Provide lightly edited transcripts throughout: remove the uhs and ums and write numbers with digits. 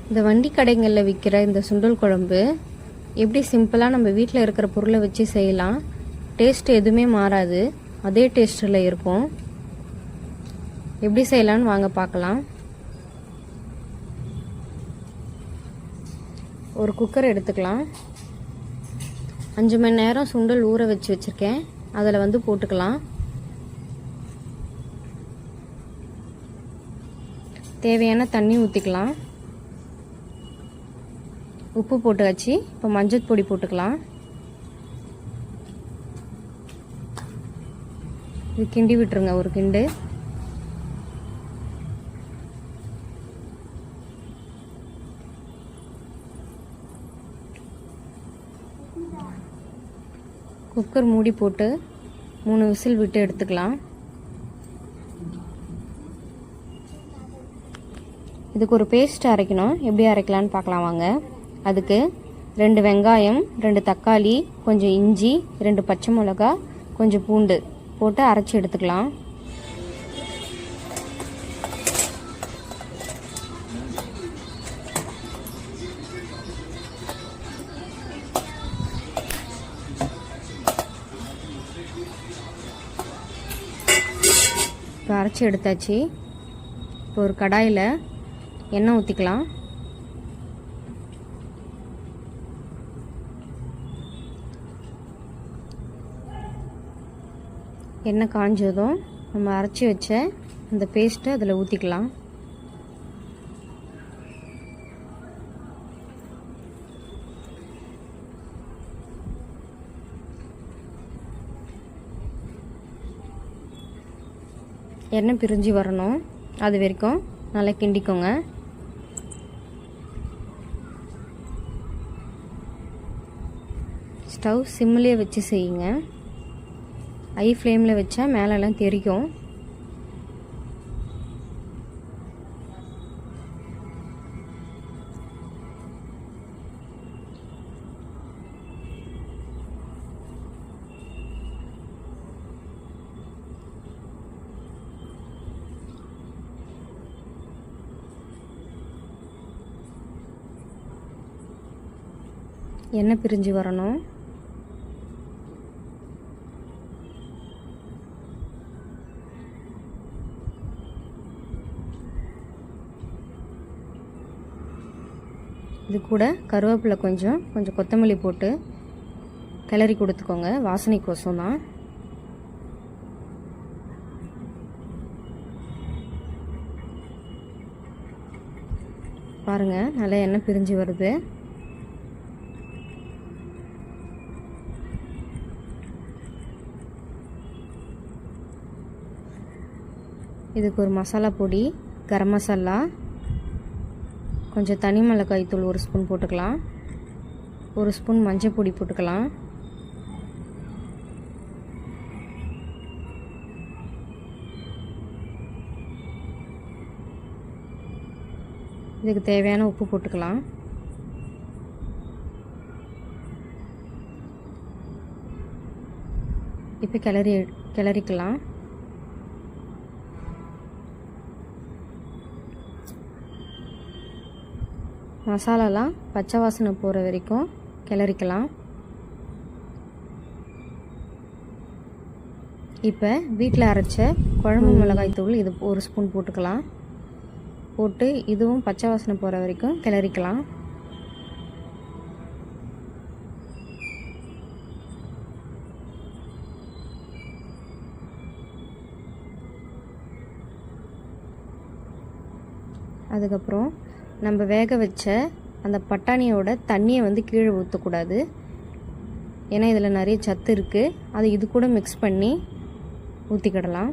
இந்த வண்டி கடைகளில் விற்கிற இந்த சுண்டல் குழம்பு எப்படி சிம்பிளாக நம்ம வீட்டில் இருக்கிற பொருளை வச்சு செய்யலாம். டேஸ்ட் எதுவுமே மாறாது, அதே டேஸ்ட்டில் இருக்கும். எப்படி செய்யலான்னு வாங்க பார்க்கலாம். ஒரு குக்கர் எடுத்துக்கலாம். 5 மணி நேரம் சுண்டல் ஊற வச்சு வச்சுருக்கேன். அதில் போட்டுக்கலாம். தேவையான தண்ணி ஊற்றிக்கலாம். உப்பு போட்டு வச்சு இப்போ மஞ்சள் பொடி போட்டுக்கலாம். இது கிண்டி விட்டுருங்க ஒரு கிண்டு. குக்கர் மூடி போட்டு 3 விசில் விட்டு எடுத்துக்கலாம். இதுக்கு ஒரு பேஸ்ட் அரைக்கணும். எப்படி அரைக்கலான்னு பார்க்கலாம் வாங்க. அதுக்கு 2 வெங்காயம், 2 தக்காளி, கொஞ்சம் இஞ்சி, 2 பச்சை மிளகா, கொஞ்சம் பூண்டு போட்டு அரைச்சி எடுத்துக்கலாம். இப்போ அரைச்சி எடுத்தாச்சு. இப்போ ஒரு கடாயில் எண்ணெய் ஊற்றிக்கலாம். எண்ணெய் காஞ்சதும் நம்ம அரைச்சி வச்ச அந்த பேஸ்ட்டை அதில் ஊற்றிக்கலாம். எண்ணெய் பிரிஞ்சு வரணும், அது வரைக்கும் நல்லா கிண்டிக்கோங்க. ஸ்டவ் சிம்லேயே வச்சு செய்யுங்க. ஹை ஃப்ளேமில் வச்சா மேலெல்லாம் தெரிக்கும். எண்ணெய் பிரிஞ்சு வரணும். இது கூட கருவேப்பிலை கொஞ்சம் கொத்தமல்லி போட்டு கிளறி கொடுத்துக்கோங்க. வாசனைக்கோசம் தான். பாருங்க, நல்லா எண்ணெய் பிரிஞ்சு வருது. இதுக்கு ஒரு மசாலா பொடி, கரம் மசாலா, கொஞ்சம் தனி மிளகாய் தூள் 1 ஸ்பூன் போட்டுக்கலாம். 1 ஸ்பூன் மஞ்சள் பொடி போட்டுக்கலாம். இதுக்கு தேவையான உப்பு போட்டுக்கலாம். இப்போ கிளறிக்கலாம். மசாலாலாம் பச்சை வாசனை போகிற வரைக்கும் கிளறிக்கலாம். இப்போ வீட்டில் அரைச்ச குழம்பு மிளகாய் தூள் இது 1 ஸ்பூன் போட்டுக்கலாம். போட்டு இதுவும் பச்சை வாசனை போகிற வரைக்கும் கிளறிக்கலாம். அதுக்கப்புறம் நம்ம வேக வச்ச அந்த பட்டாணியோட தண்ணியை கீழே ஊற்றக்கூடாது. ஏன்னா இதில் நிறைய சத்து இருக்குது. அதை இது கூட மிக்ஸ் பண்ணி ஊற்றிக்கிடலாம்.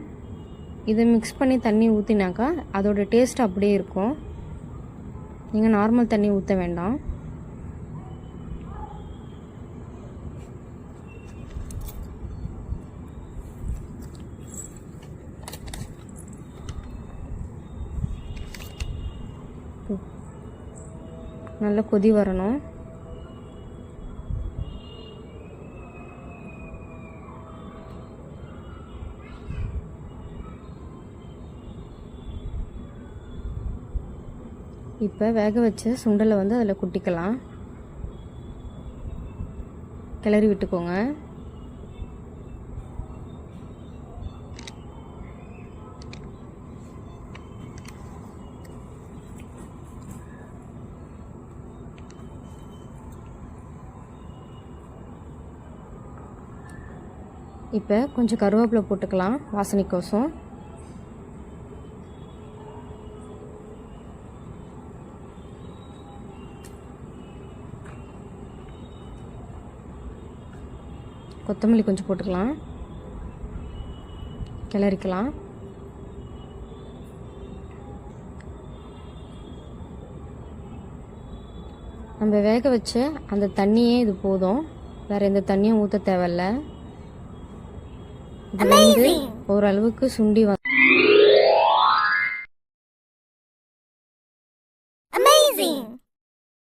இதை மிக்ஸ் பண்ணி தண்ணி ஊற்றினாக்கா அதோட டேஸ்ட் அப்படியே இருக்கும். நீங்கள் நார்மல் தண்ணி ஊற்ற வேண்டாம். நல்லா கொதி வரணும். இப்போ வேக வச்ச சுண்டலை வந்து அதில் கொட்டிக்கலாம். கிளறி விட்டுக்கோங்க. இப்போ கொஞ்சம் கருவேப்பிலை போட்டுக்கலாம் வாசனைக்கோசம். கொத்தமல்லி கொஞ்சம் போட்டுக்கலாம். கிளறிக்கலாம். நம்ம வேக வச்ச அந்த தண்ணியே இது போதும், வேறு எந்த தண்ணியும் ஊற்ற தேவையில்ல. இது வந்து ஓரளவுக்கு சுண்டி Amazing!